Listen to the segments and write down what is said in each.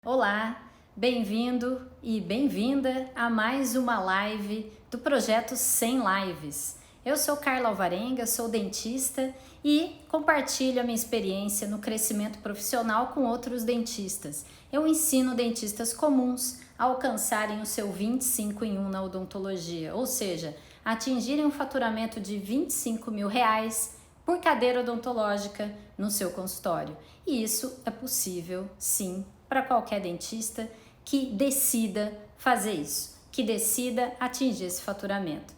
Olá, bem-vindo e bem-vinda a mais uma live do projeto 100 Lives. Eu sou Carla Alvarenga, sou dentista e compartilho a minha experiência no crescimento profissional com outros dentistas. Eu ensino dentistas comuns a alcançarem o seu 25 em 1 na odontologia, ou seja, atingirem um faturamento de R$ 25 mil por cadeira odontológica no seu consultório. E isso é possível, sim, para qualquer dentista que decida fazer isso, que decida atingir esse faturamento.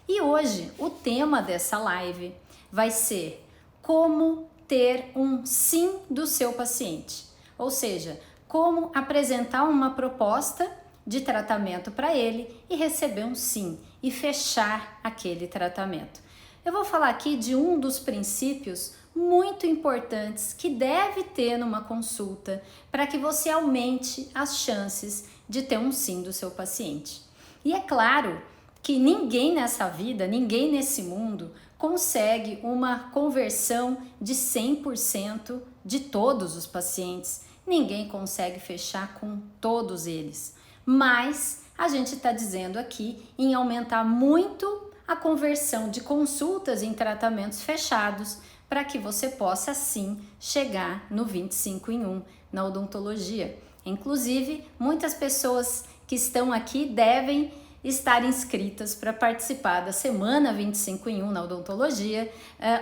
E hoje o tema dessa live vai ser como ter um sim do seu paciente, ou seja, como apresentar uma proposta de tratamento para ele e receber um sim e fechar aquele tratamento. Eu vou falar aqui de um dos princípios muito importantes que deve ter numa consulta para que você aumente as chances de ter um sim do seu paciente. E é claro que ninguém nessa vida, ninguém nesse mundo consegue uma conversão de 100% de todos os pacientes. Ninguém consegue fechar com todos eles. Mas a gente está dizendo aqui em aumentar muito a conversão de consultas em tratamentos fechados para que você possa sim chegar no 25 em 1 na odontologia. Inclusive, muitas pessoas que estão aqui devem estar inscritas para participar da semana 25 em 1 na odontologia,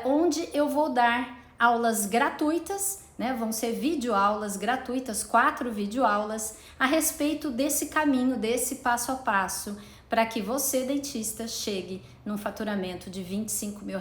onde eu vou dar aulas gratuitas, né? Vão ser videoaulas gratuitas, 4 videoaulas a respeito desse caminho, desse passo a passo, para que você, dentista, chegue num faturamento de R$ 25 mil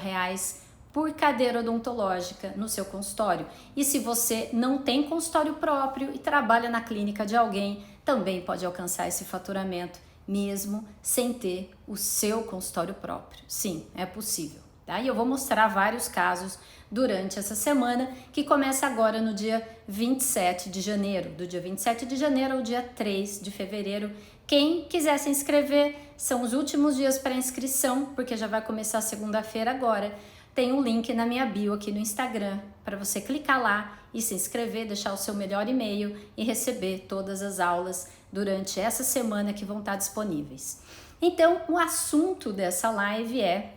por cadeira odontológica no seu consultório. E se você não tem consultório próprio e trabalha na clínica de alguém, também pode alcançar esse faturamento, mesmo sem ter o seu consultório próprio. Sim, é possível. Tá? E eu vou mostrar vários casos durante essa semana, que começa agora no dia 27 de janeiro, do dia 27 de janeiro ao dia 3 de fevereiro. Quem quiser se inscrever, são os últimos dias para inscrição, porque já vai começar segunda-feira agora. Tem um link na minha bio aqui no Instagram para você clicar lá e se inscrever, deixar o seu melhor e-mail e receber todas as aulas durante essa semana que vão estar disponíveis. Então, o assunto dessa live é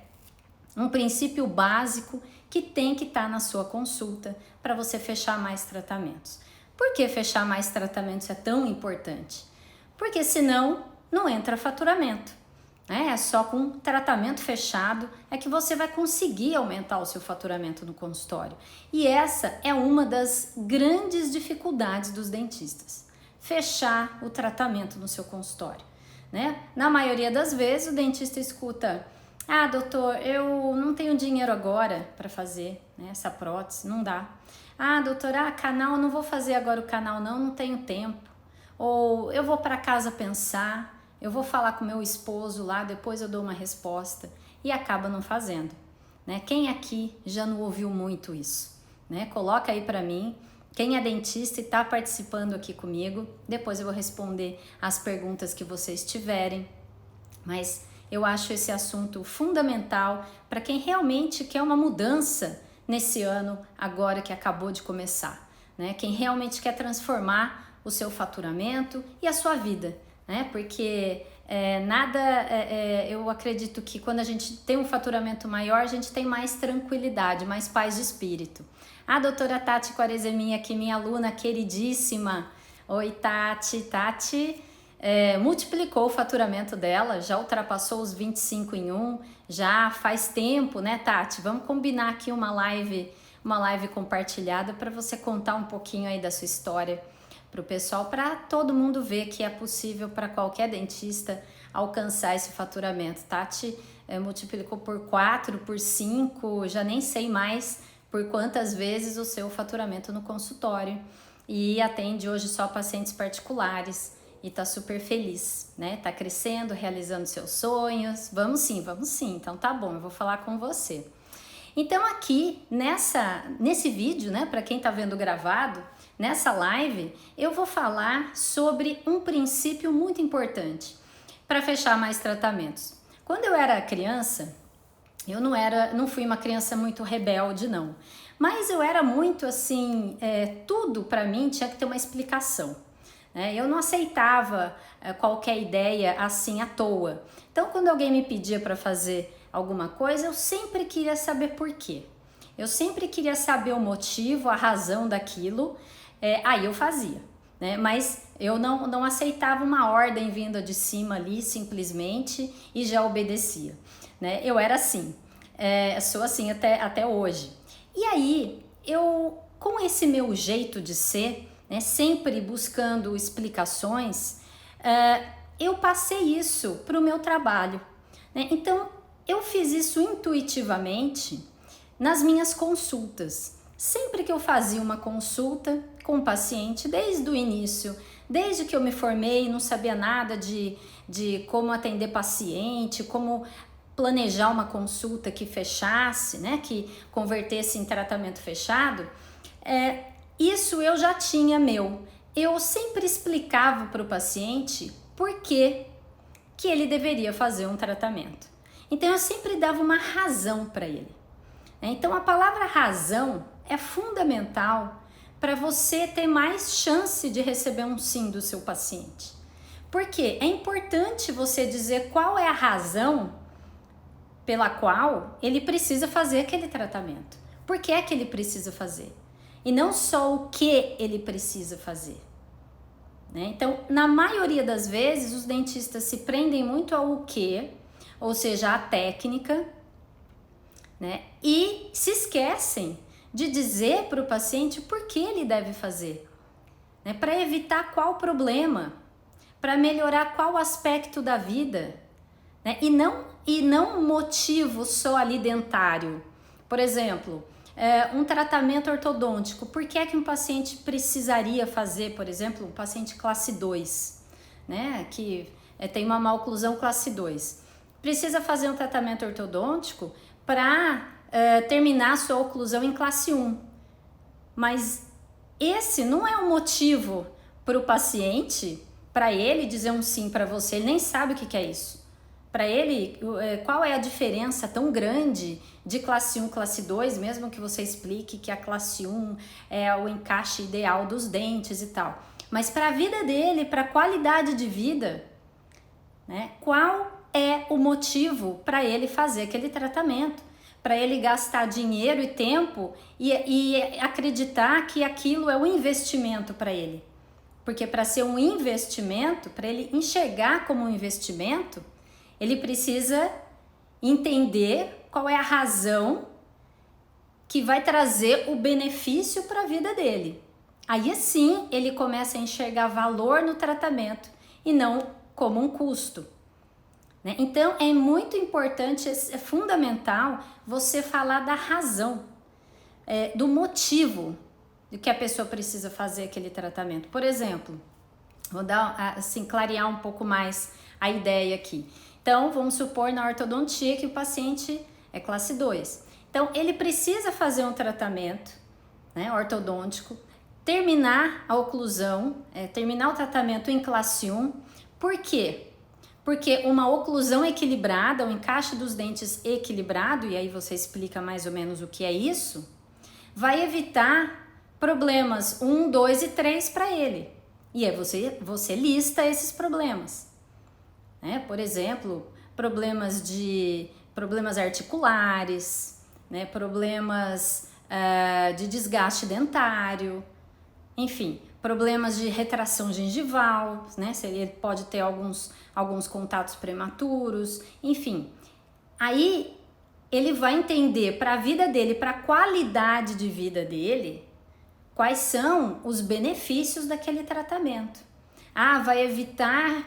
um princípio básico que tem que estar na sua consulta para você fechar mais tratamentos. Por que fechar mais tratamentos é tão importante? Porque senão não entra faturamento. É só com tratamento fechado é que você vai conseguir aumentar o seu faturamento no consultório. E essa é uma das grandes dificuldades dos dentistas. Fechar o tratamento no seu consultório, né? Na maioria das vezes o dentista escuta: ah, doutor, eu não tenho dinheiro agora para fazer, né, essa prótese, não dá. Ah, doutor, canal, não vou fazer agora o canal não tenho tempo. Ou eu vou para casa pensar, eu vou falar com meu esposo lá, depois eu dou uma resposta, e acaba não fazendo, né? Quem aqui já não ouviu muito isso, né? Coloca aí para mim, quem é dentista e está participando aqui comigo, depois eu vou responder as perguntas que vocês tiverem, mas eu acho esse assunto fundamental para quem realmente quer uma mudança nesse ano agora que acabou de começar, né? Quem realmente quer transformar o seu faturamento e a sua vida, né? Porque eu acredito que quando a gente tem um faturamento maior, a gente tem mais tranquilidade, mais paz de espírito. A doutora Tati Quarezeminha aqui, minha aluna queridíssima. Oi, Tati. Tati multiplicou o faturamento dela, já ultrapassou os 25 em 1, já faz tempo, né, Tati? Vamos combinar aqui uma live compartilhada para você contar um pouquinho aí da sua história para o pessoal, para todo mundo ver que é possível para qualquer dentista alcançar esse faturamento. Tati multiplicou por 4, por 5, já nem sei mais por quantas vezes o seu faturamento no consultório, e atende hoje só pacientes particulares e tá super feliz, né? Tá crescendo, realizando seus sonhos. Vamos sim, então tá bom, eu vou falar com você. Então aqui nesse vídeo, né, para quem tá vendo gravado, nessa live, eu vou falar sobre um princípio muito importante para fechar mais tratamentos. Quando eu era criança, eu não fui uma criança muito rebelde, não. Mas eu era muito assim, tudo para mim tinha que ter uma explicação. né? Eu não aceitava qualquer ideia assim à toa. Então, quando alguém me pedia para fazer alguma coisa, eu sempre queria saber por quê. Eu sempre queria saber o motivo, a razão daquilo, aí eu fazia, né? Mas eu não aceitava uma ordem vinda de cima ali, simplesmente, e já obedecia, né? Eu era assim, sou assim até hoje. E aí, com esse meu jeito de ser, né, sempre buscando explicações, eu passei isso para o meu trabalho, né? Então, eu fiz isso intuitivamente nas minhas consultas. Sempre que eu fazia uma consulta com o paciente, desde o início, desde que eu me formei, não sabia nada de como atender paciente, como planejar uma consulta que fechasse, né, que convertesse em tratamento fechado, isso eu já tinha meu. Eu sempre explicava para o paciente por que ele deveria fazer um tratamento. Então eu sempre dava uma razão para ele. Então a palavra razão é fundamental para você ter mais chance de receber um sim do seu paciente. Porque é importante você dizer qual é a razão pela qual ele precisa fazer aquele tratamento. Por que é que ele precisa fazer? E não só o que ele precisa fazer. Né? Então, na maioria das vezes, os dentistas se prendem muito ao que, ou seja, a técnica, né? E se esquecem de dizer para o paciente por que ele deve fazer, né? Para evitar qual problema, para melhorar qual aspecto da vida, né? E não motivo só ali dentário. Por exemplo, um tratamento ortodôntico, por que é que um paciente precisaria fazer, por exemplo, um paciente classe 2, né? Que tem uma maloclusão classe 2, precisa fazer um tratamento ortodôntico para terminar sua oclusão em classe 1. Mas esse não é um motivo para o paciente, para ele dizer um sim para você, ele nem sabe o que é isso. Para ele, qual é a diferença tão grande de classe 1 e classe 2, mesmo que você explique que a classe 1 é o encaixe ideal dos dentes e tal. Mas para a vida dele, para a qualidade de vida, né, qual é o motivo para ele fazer aquele tratamento? Para ele gastar dinheiro e tempo e acreditar que aquilo é um investimento para ele. Porque para ser um investimento, para ele enxergar como um investimento, ele precisa entender qual é a razão que vai trazer o benefício para a vida dele. Aí sim ele começa a enxergar valor no tratamento e não como um custo. Né? Então é muito importante, é fundamental você falar da razão, do motivo de que a pessoa precisa fazer aquele tratamento. Por exemplo, vou dar assim, clarear um pouco mais a ideia aqui. Então, vamos supor na ortodontia que o paciente é classe 2. Então, ele precisa fazer um tratamento, né, ortodôntico, terminar a oclusão, terminar o tratamento em classe 1. Por quê? Porque uma oclusão equilibrada, o encaixe dos dentes equilibrado, e aí você explica mais ou menos o que é isso, vai evitar problemas 1, 2 e 3 para ele. E aí você lista esses problemas. Por exemplo, problemas articulares, né? Problemas de desgaste dentário, enfim, problemas de retração gengival, né? Ele pode ter alguns contatos prematuros, enfim. Aí ele vai entender para a vida dele, para a qualidade de vida dele, quais são os benefícios daquele tratamento.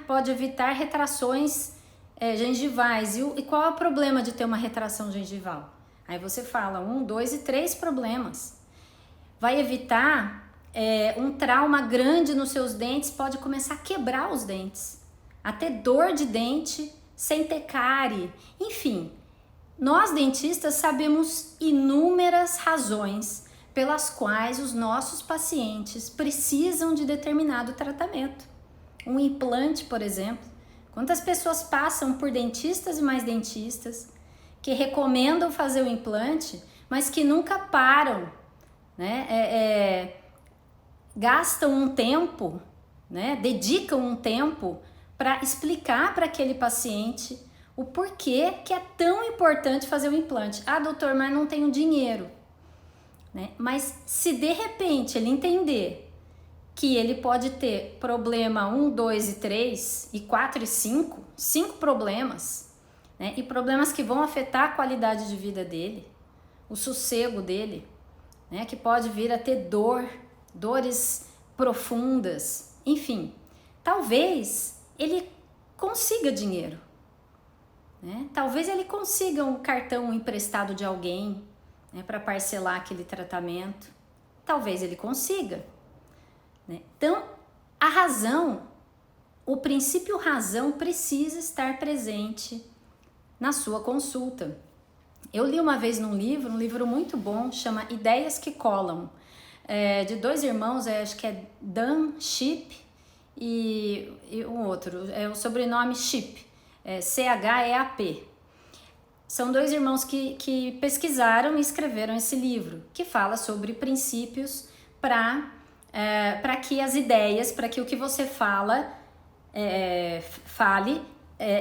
Pode evitar retrações gengivais. E qual é o problema de ter uma retração gengival? Aí você fala 1, 2 e 3 problemas. Vai evitar um trauma grande nos seus dentes, pode começar a quebrar os dentes, a ter dor de dente sem ter cárie. Enfim, nós dentistas sabemos inúmeras razões pelas quais os nossos pacientes precisam de determinado tratamento. Um implante, por exemplo. Quantas pessoas passam por dentistas e mais dentistas que recomendam fazer o implante, mas que nunca param, né? Gastam um tempo né? Dedicam um tempo para explicar para aquele paciente o porquê que é tão importante fazer o implante. Ah, doutor, mas não tenho dinheiro, né? Mas se de repente ele entender que ele pode ter problema 1, 2 e 3, e 4 e 5, 5 problemas, né? E problemas que vão afetar a qualidade de vida dele, o sossego dele, né? Que pode vir a ter dores profundas, enfim. Talvez ele consiga dinheiro, né? Talvez ele consiga um cartão emprestado de alguém, né, para parcelar aquele tratamento. Talvez ele consiga, né? Então, a razão, o princípio razão precisa estar presente na sua consulta. Eu li uma vez num livro, um livro muito bom, chama Ideias que Colam, de 2 irmãos, acho que é Dan Sheep e um outro, o sobrenome Sheep, C-H-E-A-P. São 2 irmãos que pesquisaram e escreveram esse livro, que fala sobre princípios para que as ideias, para que o que você fale,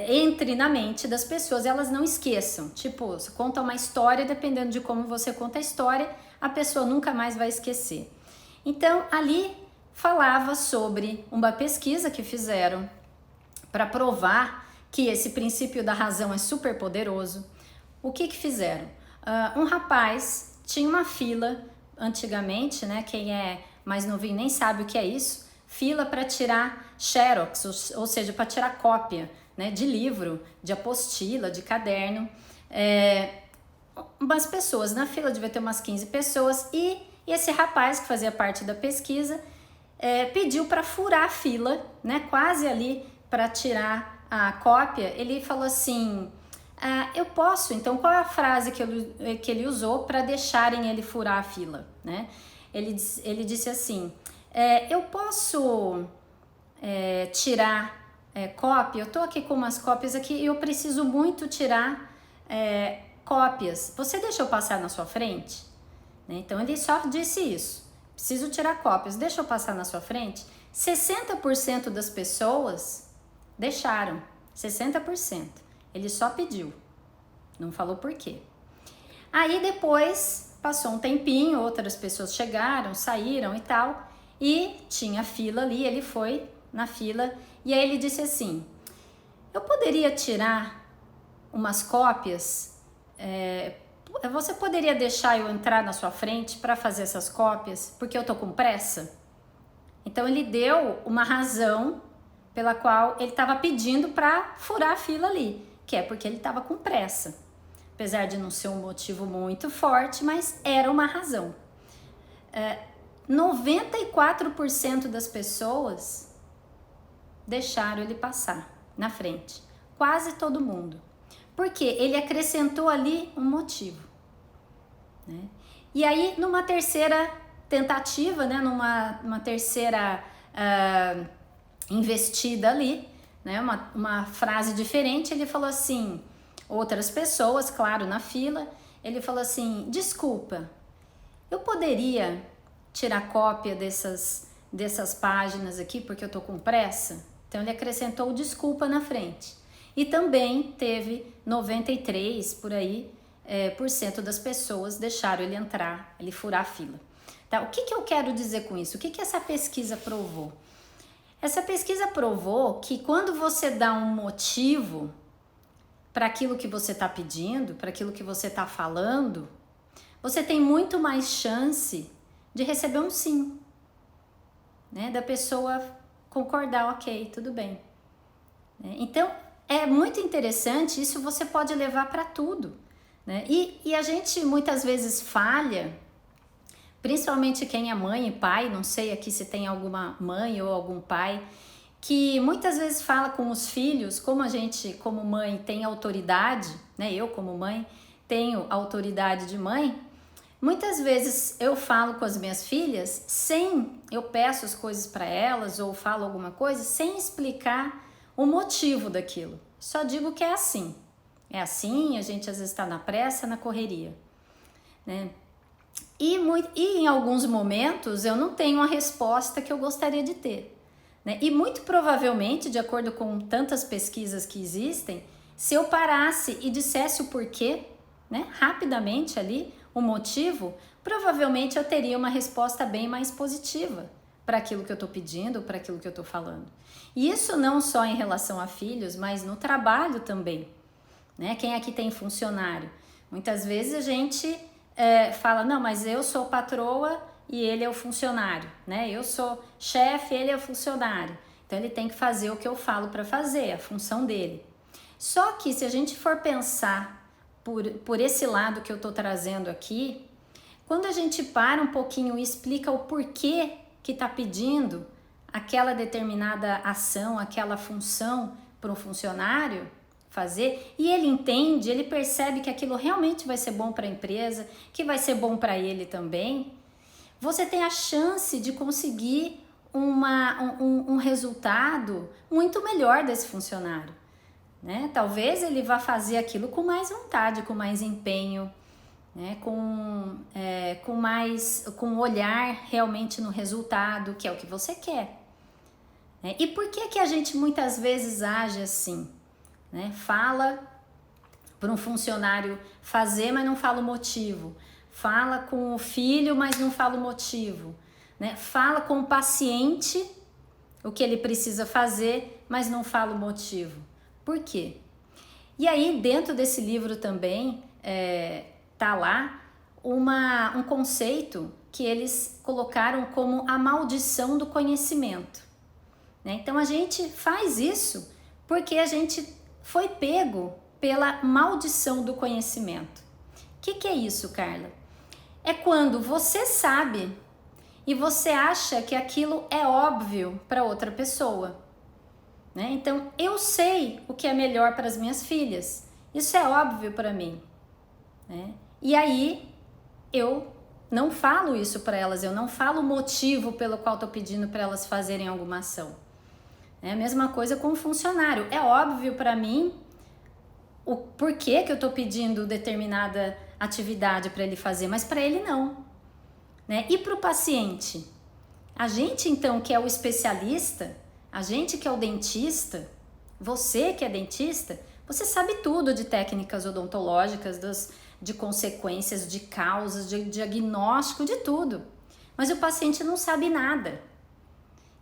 entre na mente das pessoas, elas não esqueçam. Tipo, você conta uma história, dependendo de como você conta a história, a pessoa nunca mais vai esquecer. Então, ali falava sobre uma pesquisa que fizeram para provar que esse princípio da razão é super poderoso. O que fizeram? Um rapaz tinha uma fila, antigamente, né? Quem é mais novinho nem sabe o que é isso, fila para tirar xerox, ou seja, para tirar cópia, né, de livro, de apostila, de caderno. Umas pessoas na fila, devia ter umas 15 pessoas, e esse rapaz que fazia parte da pesquisa pediu para furar a fila, né, quase ali para tirar a cópia. Ele falou assim: eu posso, então qual é a frase que ele usou para deixarem ele furar a fila, né? Ele disse assim: eu posso tirar cópia? Eu tô aqui com umas cópias aqui e eu preciso muito tirar cópias. Você deixa eu passar na sua frente? Né? Então ele só disse isso: preciso tirar cópias, deixa eu passar na sua frente? 60% das pessoas deixaram, 60%. Ele só pediu, não falou por quê. Aí depois passou um tempinho, outras pessoas chegaram, saíram e tal, e tinha fila ali, ele foi na fila, e aí ele disse assim: eu poderia tirar umas cópias? Você poderia deixar eu entrar na sua frente para fazer essas cópias, porque eu tô com pressa? Então ele deu uma razão pela qual ele estava pedindo para furar a fila ali, que é porque ele estava com pressa. Apesar de não ser um motivo muito forte, mas era uma razão. 94% das pessoas deixaram ele passar na frente. Quase todo mundo. Porque ele acrescentou ali um motivo, né? E aí, numa terceira tentativa, né, numa terceira investida ali, né, uma frase diferente, ele falou assim, outras pessoas, claro, na fila, ele falou assim: desculpa, eu poderia tirar cópia dessas páginas aqui porque eu tô com pressa? Então ele acrescentou desculpa na frente. E também teve 93 por aí por cento das pessoas deixaram ele entrar, ele furar a fila. Tá? O que eu quero dizer com isso? O que essa pesquisa provou? Essa pesquisa provou que quando você dá um motivo para aquilo que você está pedindo, para aquilo que você está falando, você tem muito mais chance de receber um sim, né? Da pessoa concordar, ok, tudo bem. Então, é muito interessante, isso você pode levar para tudo, né? E a gente muitas vezes falha, principalmente quem é mãe e pai, não sei aqui se tem alguma mãe ou algum pai, que muitas vezes fala com os filhos, como a gente como mãe tem autoridade, né? Eu como mãe tenho autoridade de mãe, muitas vezes eu falo com as minhas filhas eu peço as coisas para elas ou falo alguma coisa sem explicar o motivo daquilo. Só digo que é assim. É assim, a gente às vezes está na pressa, na correria, né? E em alguns momentos eu não tenho a resposta que eu gostaria de ter, né? E muito provavelmente, de acordo com tantas pesquisas que existem, se eu parasse e dissesse o porquê, né, rapidamente ali, o motivo, provavelmente eu teria uma resposta bem mais positiva para aquilo que eu estou pedindo, para aquilo que eu estou falando. E isso não só em relação a filhos, mas no trabalho também, né? Quem aqui tem funcionário? Muitas vezes a gente fala, não, mas eu sou patroa e ele é o funcionário, né? Eu sou chefe, ele é o funcionário. Então ele tem que fazer o que eu falo para fazer, a função dele. Só que se a gente for pensar por esse lado que eu estou trazendo aqui, quando a gente para um pouquinho e explica o porquê que está pedindo aquela determinada ação, aquela função para um funcionário fazer, e ele entende, ele percebe que aquilo realmente vai ser bom para a empresa, que vai ser bom para ele também, você tem a chance de conseguir um resultado muito melhor desse funcionário, né? Talvez ele vá fazer aquilo com mais vontade, com mais empenho, né? Com olhar realmente no resultado, que é o que você quer, né? E por que a gente muitas vezes age assim, né? Fala para um funcionário fazer, mas não fala o motivo. Fala com o filho, mas não fala o motivo, né? Fala com o paciente o que ele precisa fazer, mas não fala o motivo. Por quê? E aí, dentro desse livro também, tá lá um conceito que eles colocaram como a maldição do conhecimento, né? Então, a gente faz isso porque a gente foi pego pela maldição do conhecimento. O que é isso, Carla? É quando você sabe e você acha que aquilo é óbvio para outra pessoa, né? Então, eu sei o que é melhor para as minhas filhas, isso é óbvio para mim, né? E aí, eu não falo isso para elas, eu não falo o motivo pelo qual estou pedindo para elas fazerem alguma ação. É a mesma coisa com o funcionário, é óbvio para mim o porquê que eu estou pedindo determinada atividade para ele fazer, mas para ele não, né? E para o paciente? A gente então que é o especialista, a gente que é o dentista, você que é dentista, você sabe tudo de técnicas odontológicas, de consequências, de causas, de diagnóstico, de tudo. Mas o paciente não sabe nada.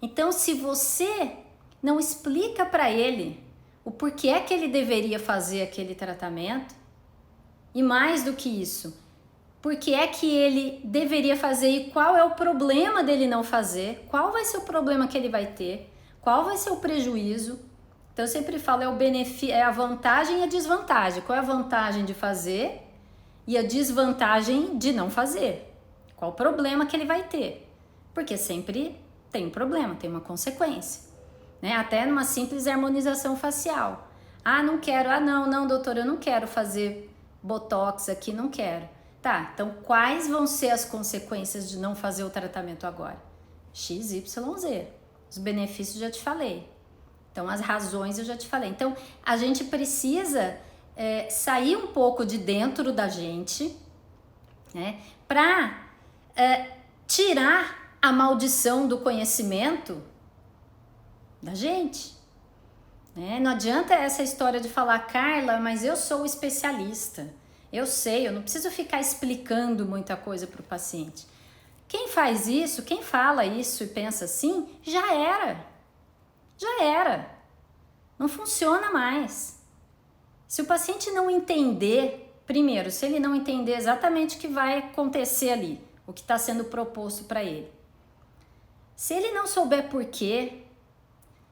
Então, se você não explica para ele o porquê é que ele deveria fazer aquele tratamento, e mais do que isso, por que é que ele deveria fazer e qual é o problema dele não fazer, qual vai ser o problema que ele vai ter, qual vai ser o prejuízo. Então eu sempre falo, é a vantagem e a desvantagem. Qual é a vantagem de fazer e a desvantagem de não fazer? Qual o problema que ele vai ter? Porque sempre tem um problema, tem uma consequência, né? Até numa simples harmonização facial. Ah, não quero, não, doutor, eu não quero fazer botox aqui, não quero. Tá, então quais vão ser as consequências de não fazer o tratamento agora? X, Y, Z. Os benefícios eu já te falei. Então as razões eu já te falei. Então a gente precisa sair um pouco de dentro da gente, né, para tirar a maldição do conhecimento da gente, né? Não adianta essa história de falar, Carla, mas eu sou especialista. Eu sei, eu não preciso ficar explicando muita coisa para o paciente. Quem faz isso, quem fala isso e pensa assim, já era. Não funciona mais. Se o paciente não entender, primeiro, se ele não entender exatamente o que vai acontecer ali, o que está sendo proposto para ele. Se ele não souber por quê,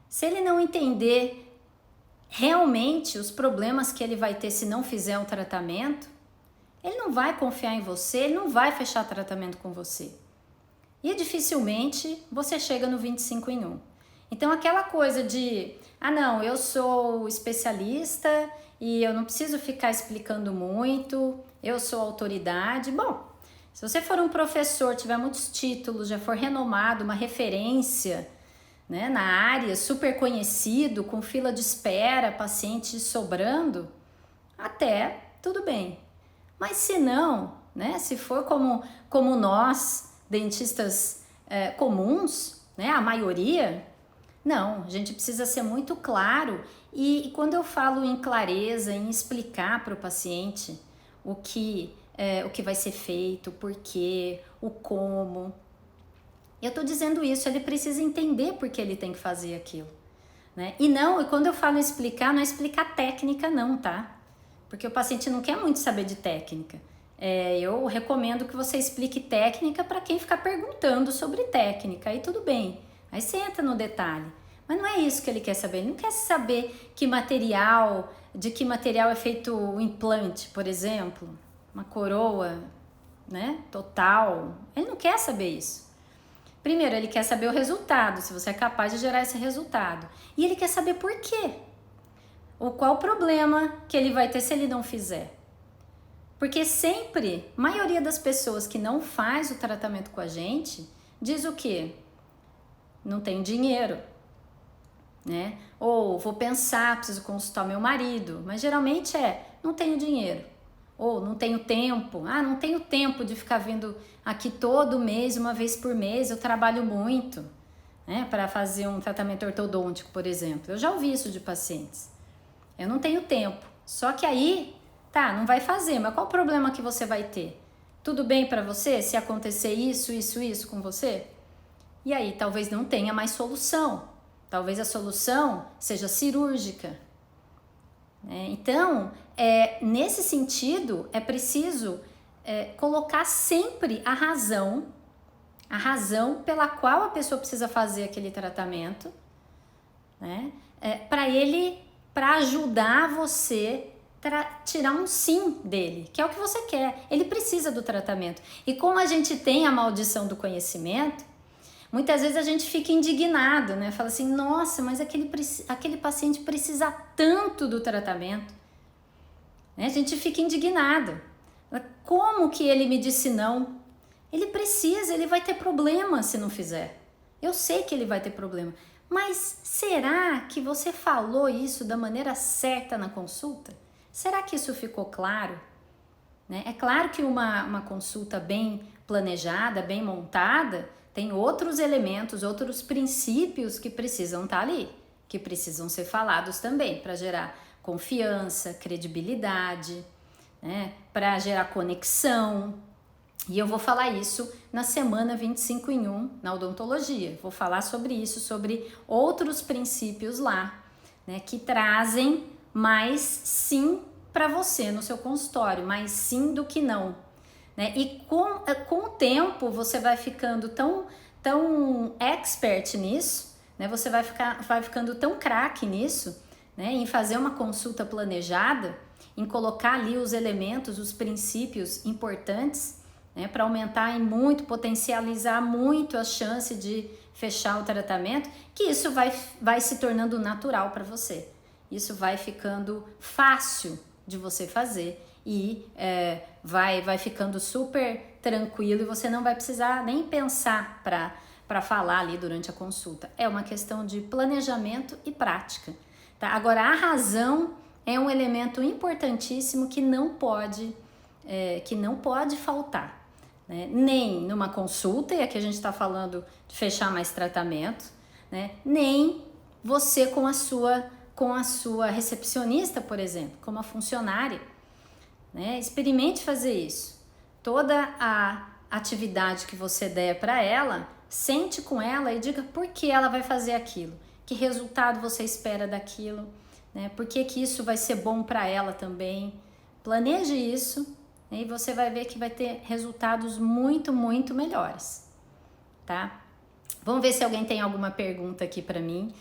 se ele não entender realmente os problemas que ele vai ter se não fizer um tratamento, ele não vai confiar em você, ele não vai fechar tratamento com você. E dificilmente você chega no 25 em 1. Então aquela coisa de, não, eu sou especialista e eu não preciso ficar explicando muito, eu sou autoridade. Bom, se você for um professor, tiver muitos títulos, já for renomado, uma referência, né, na área, super conhecido, com fila de espera, pacientes sobrando, até tudo bem. Mas se não, né, se for como nós, dentistas comuns, né, a maioria, Não, a gente precisa ser muito claro e quando eu falo em clareza, em explicar para o paciente o que vai ser feito, o porquê, o como, eu estou dizendo isso, ele precisa entender por que ele tem que fazer aquilo, né? E quando eu falo explicar, não é explicar técnica não, tá? Porque o paciente não quer muito saber de técnica. Eu recomendo que você explique técnica para quem ficar perguntando sobre técnica, aí tudo bem, aí você entra no detalhe. Mas não é isso que ele quer saber, ele não quer saber de que material é feito o implante, por exemplo, uma coroa, né, total, ele não quer saber isso. Primeiro, ele quer saber o resultado, se você é capaz de gerar esse resultado. E ele quer saber por quê. Qual o problema que ele vai ter se ele não fizer. Porque sempre, a maioria das pessoas que não faz o tratamento com a gente, diz o quê? Não tenho dinheiro, né? Ou vou pensar, preciso consultar meu marido. Mas geralmente não tenho dinheiro. Ou não tenho tempo, não tenho tempo de ficar vindo aqui todo mês, uma vez por mês, eu trabalho muito, né, para fazer um tratamento ortodôntico, por exemplo. Eu já ouvi isso de pacientes. Eu não tenho tempo. Só que aí, não vai fazer, mas qual o problema que você vai ter? Tudo bem para você se acontecer isso com você? E aí talvez não tenha mais solução. Talvez a solução seja cirúrgica. Então, nesse sentido, é preciso colocar sempre a razão pela qual a pessoa precisa fazer aquele tratamento, né? Para ajudar você tirar um sim dele, que é o que você quer. Ele precisa do tratamento. E como a gente tem a maldição do conhecimento, muitas vezes a gente fica indignado, né? Fala assim, nossa, mas aquele paciente precisa tanto do tratamento. Né? A gente fica indignado. Como que ele me disse não? Ele precisa, ele vai ter problema se não fizer. Eu sei que ele vai ter problema. Mas será que você falou isso da maneira certa na consulta? Será que isso ficou claro? Né? É claro que uma consulta bem planejada, bem montada, tem outros elementos, outros princípios que precisam estar ali, que precisam ser falados também, para gerar confiança, credibilidade, né? Para gerar conexão. E eu vou falar isso na semana 25 em 1, na odontologia. Vou falar sobre isso, sobre outros princípios lá, né? Que trazem mais sim para você no seu consultório, mais sim do que não. Né? E com o tempo você vai ficando tão expert nisso, né? Você vai ficando tão craque nisso, né? Em fazer uma consulta planejada, em colocar ali os elementos, os princípios importantes, né? Para aumentar e muito, potencializar muito a chance de fechar o tratamento, que isso vai se tornando natural para você. Isso vai ficando fácil de você fazer e vai ficando super tranquilo e você não vai precisar nem pensar para falar ali durante a consulta. É uma questão de planejamento e prática. Tá? Agora, a razão é um elemento importantíssimo que não pode faltar. Né? Nem numa consulta, e aqui a gente está falando de fechar mais tratamento, né? Nem você com a sua recepcionista, por exemplo, como a funcionária. Né? Experimente fazer isso. Toda a atividade que você der para ela, sente com ela e diga por que ela vai fazer aquilo, que resultado você espera daquilo, né? Por que isso vai ser bom para ela também. Planeje isso, né? E você vai ver que vai ter resultados muito, muito melhores, tá? Vamos ver se alguém tem alguma pergunta aqui para mim.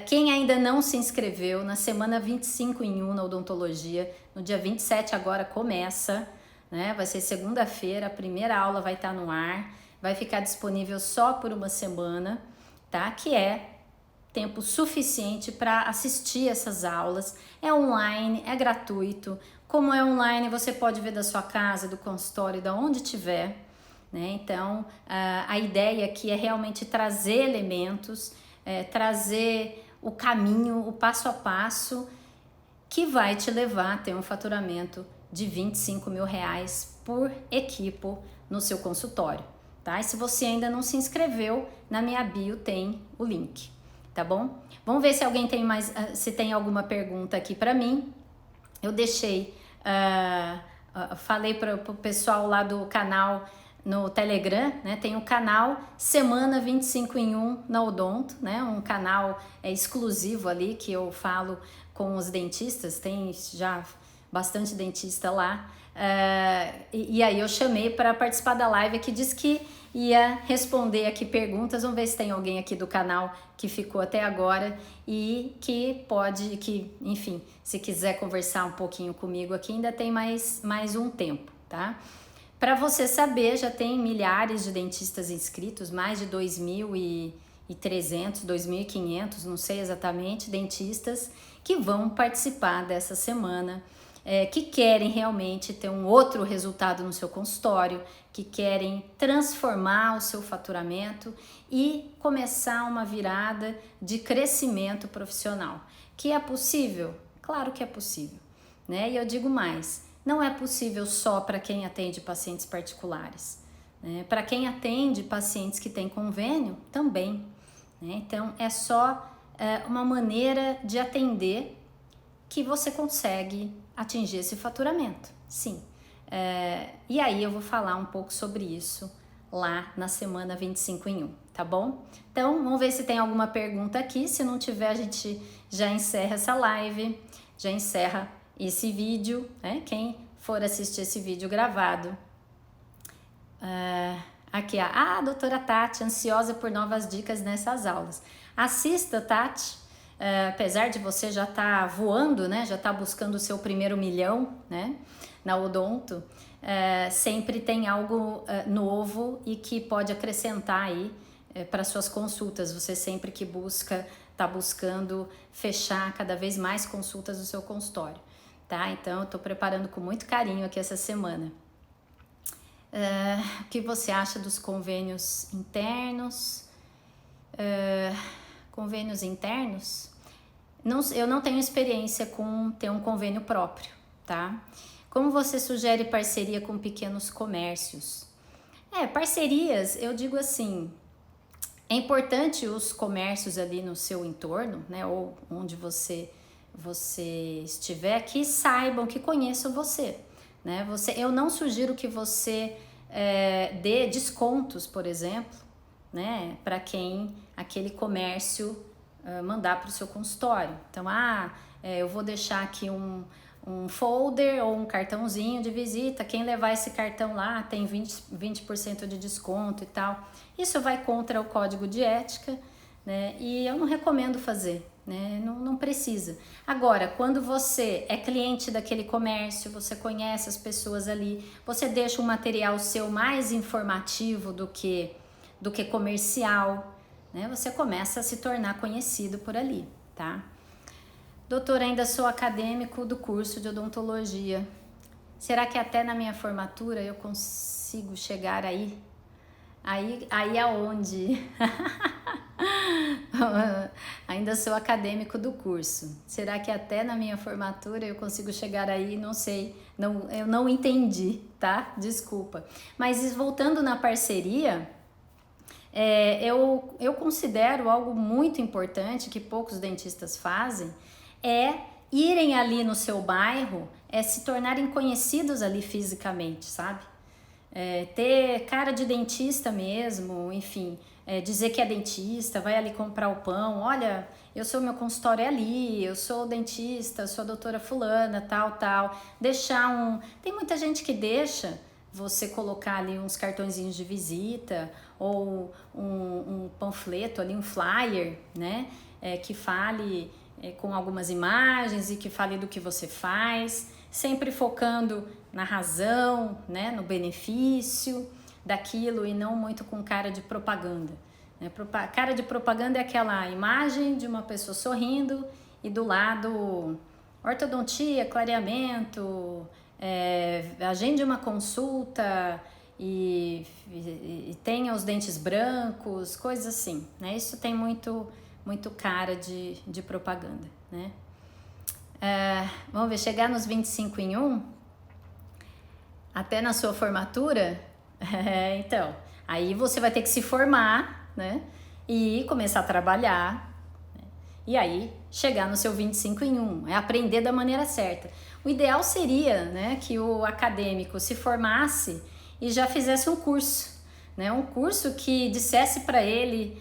Quem ainda não se inscreveu, na semana 25 em 1 na odontologia, no dia 27 agora começa, né? Vai ser segunda-feira, a primeira aula vai estar no ar, vai ficar disponível só por uma semana, tá? Que é tempo suficiente para assistir essas aulas. É online, é gratuito. Como é online, você pode ver da sua casa, do consultório, da onde tiver. Né? Então, a ideia aqui é realmente trazer elementos, trazer o caminho, o passo a passo, que vai te levar a ter um faturamento de R$25 mil por equipo no seu consultório. Tá? E se você ainda não se inscreveu, na minha bio tem o link. tá bom? Vamos ver se alguém tem mais, se tem alguma pergunta aqui para mim. Eu deixei, falei para o pessoal lá do canal no Telegram, né? Tem o canal Semana 25 em 1 na Odonto, né? Um canal exclusivo ali que eu falo com os dentistas, tem já bastante dentista lá. E aí eu chamei para participar da live que diz que ia responder aqui perguntas. Vamos ver se tem alguém aqui do canal que ficou até agora e que pode, que, enfim, se quiser conversar um pouquinho comigo aqui, ainda tem mais um tempo, tá? Para você saber, já tem milhares de dentistas inscritos, mais de 2.300, 2.500, não sei exatamente, dentistas que vão participar dessa semana, que querem realmente ter um outro resultado no seu consultório, que querem transformar o seu faturamento e começar uma virada de crescimento profissional. Que é possível? Claro que é possível, né? E eu digo mais, não é possível só para quem atende pacientes particulares, né? Para quem atende pacientes que têm convênio, também, né? Então, é só uma maneira de atender que você consegue atingir esse faturamento, sim. E aí eu vou falar um pouco sobre isso lá na semana 25 em 1, tá bom? Então, vamos ver se tem alguma pergunta aqui. Se não tiver, a gente já encerra essa live, já encerra esse vídeo, né? Quem for assistir esse vídeo gravado. Aqui, a doutora Tati, ansiosa por novas dicas nessas aulas. Assista, Tati. Apesar de você já estar voando, né? Já estar buscando o seu primeiro milhão, né? Na Odonto, sempre tem algo novo e que pode acrescentar aí para suas consultas. Você sempre que está buscando fechar cada vez mais consultas do seu consultório, tá? Então, eu estou preparando com muito carinho aqui essa semana. O que você acha dos convênios internos? Convênios internos? Eu não tenho experiência com ter um convênio próprio, tá? Como você sugere parceria com pequenos comércios? Parcerias, eu digo assim, é importante os comércios ali no seu entorno, né? Ou onde você estiver, que saibam, que conheçam você, né? Eu não sugiro que você dê descontos, por exemplo, né? Para quem aquele comércio mandar para o seu consultório. Então, eu vou deixar aqui um folder ou um cartãozinho de visita, quem levar esse cartão lá tem 20% de desconto e tal. Isso vai contra o código de ética, né? E eu não recomendo fazer, né? Não precisa. Agora, quando você é cliente daquele comércio, você conhece as pessoas ali, você deixa um material seu mais informativo do que comercial, né? Você começa a se tornar conhecido por ali, tá? Doutor, ainda sou acadêmico do curso de odontologia. Será que até na minha formatura eu consigo chegar aí? Aí aonde? Ainda sou acadêmico do curso. Será que até na minha formatura eu consigo chegar aí? Não sei, eu não entendi, tá? Desculpa. Mas voltando na parceria, eu considero algo muito importante que poucos dentistas fazem, irem ali no seu bairro, se tornarem conhecidos ali fisicamente, sabe? Ter cara de dentista mesmo, enfim, dizer que é dentista, vai ali comprar o pão, olha, meu consultório é ali, eu sou dentista, sou a doutora fulana, tal, deixar tem muita gente que deixa você colocar ali uns cartõezinhos de visita ou um panfleto ali, um flyer, né, que fale com algumas imagens e que fale do que você faz, sempre focando na razão, né, no benefício daquilo e não muito com cara de propaganda, né? Cara de propaganda é aquela imagem de uma pessoa sorrindo e do lado ortodontia, clareamento, agende uma consulta e tenha os dentes brancos, coisas assim, né? Isso tem muito cara de propaganda, né? Vamos ver, chegar nos 25 em 1, até na sua formatura, então, aí você vai ter que se formar, né? E começar a trabalhar, e aí chegar no seu 25 em 1, é aprender da maneira certa. O ideal seria, né, que o acadêmico se formasse e já fizesse um curso, né, um curso que dissesse para ele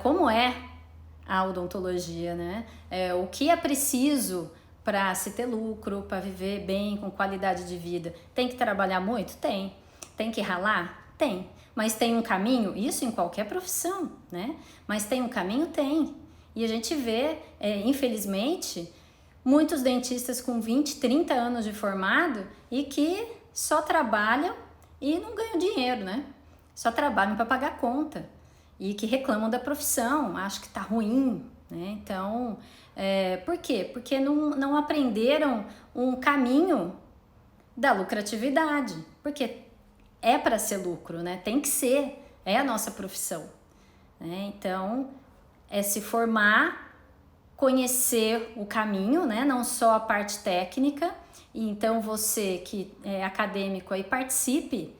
como é a odontologia, né, o que é preciso para se ter lucro, para viver bem, com qualidade de vida. Tem que trabalhar muito? Tem. Tem que ralar? Tem. Mas tem um caminho? Isso em qualquer profissão, né? Mas tem um caminho? Tem. E a gente vê, infelizmente, muitos dentistas com 20, 30 anos de formado e que só trabalham e não ganham dinheiro, né? Só trabalham para pagar conta e que reclamam da profissão, acham que tá ruim, né? Então, por quê? Porque não aprenderam um caminho da lucratividade, porque é para ser lucro, né? Tem que ser, é a nossa profissão, né? Então, é se formar, conhecer o caminho, né? Não só a parte técnica. E então você que é acadêmico aí, participe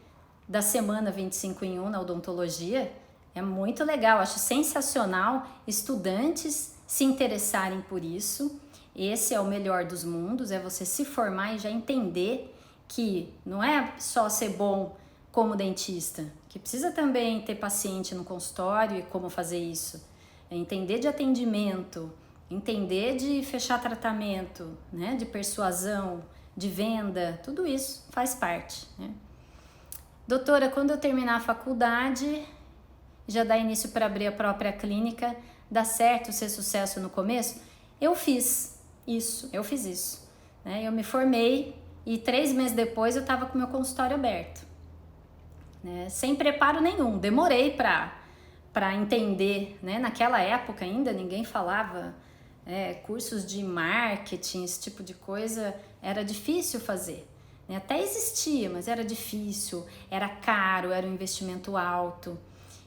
da semana 25 em 1 na odontologia. É muito legal, acho sensacional estudantes se interessarem por isso. Esse é o melhor dos mundos, é você se formar e já entender que não é só ser bom como dentista, que precisa também ter paciente no consultório e como fazer isso. É entender de atendimento, entender de fechar tratamento, né, de persuasão, de venda, tudo isso faz parte, né? Doutora, quando eu terminar a faculdade, já dá início para abrir a própria clínica, dá certo ser sucesso no começo? Eu fiz isso, né? Eu me formei e 3 meses depois eu estava com meu consultório aberto, né? Sem preparo nenhum, demorei para entender, né? Naquela época ainda ninguém falava cursos de marketing, esse tipo de coisa, era difícil fazer, né? Até existia, mas era difícil, era caro, era um investimento alto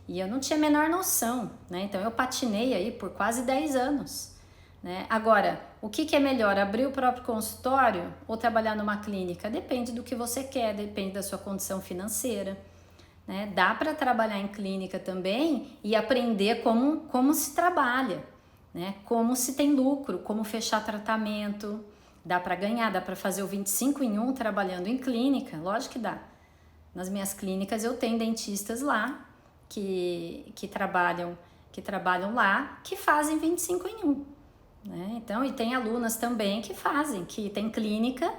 e eu não tinha a menor noção, né? Então eu patinei aí por quase 10 anos, né? Agora, o que é melhor, abrir o próprio consultório ou trabalhar numa clínica? Depende do que você quer, depende da sua condição financeira, né? Dá para trabalhar em clínica também e aprender como se trabalha, né? Como se tem lucro, como fechar tratamento. Dá para ganhar, dá para fazer o 25 em 1 trabalhando em clínica, lógico que dá. Nas minhas clínicas eu tenho dentistas lá que trabalham lá, que fazem 25 em 1, né? Então, e tem alunas também que tem clínica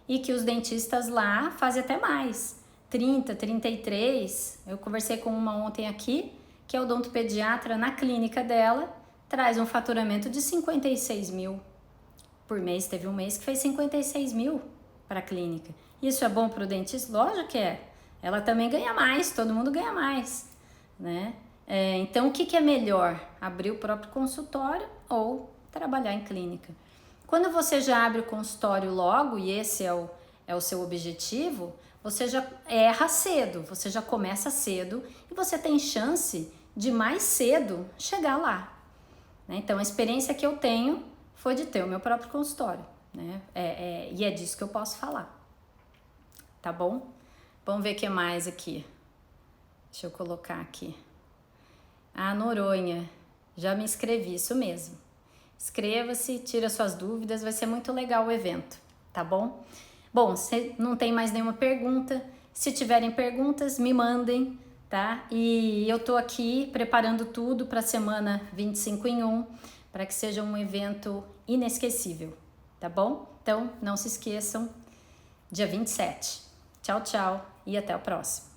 e que os dentistas lá fazem até mais, 30, 33. Eu conversei com uma ontem aqui, que é odontopediatra, na clínica dela, traz um faturamento de 56 mil por mês. Teve um mês que fez 56 mil para a clínica. Isso é bom para o dentista? Lógico que é. Ela também ganha mais, todo mundo ganha mais, né? Então, o que é melhor? Abrir o próprio consultório ou trabalhar em clínica? Quando você já abre o consultório logo, e esse é o seu objetivo, você já erra cedo, você já começa cedo e você tem chance de mais cedo chegar lá, né? Então, a experiência que eu tenho foi de ter o meu próprio consultório, né? E é disso que eu posso falar, tá bom? Vamos ver o que mais aqui. Deixa eu colocar aqui. Noronha, já me inscrevi, isso mesmo. Inscreva-se, tira suas dúvidas, vai ser muito legal o evento, tá bom? Bom, se não tem mais nenhuma pergunta, se tiverem perguntas, me mandem, tá? E eu tô aqui preparando tudo para a semana 25 em 1, para que seja um evento inesquecível, tá bom? Então, não se esqueçam, dia 27. Tchau, tchau e até o próximo.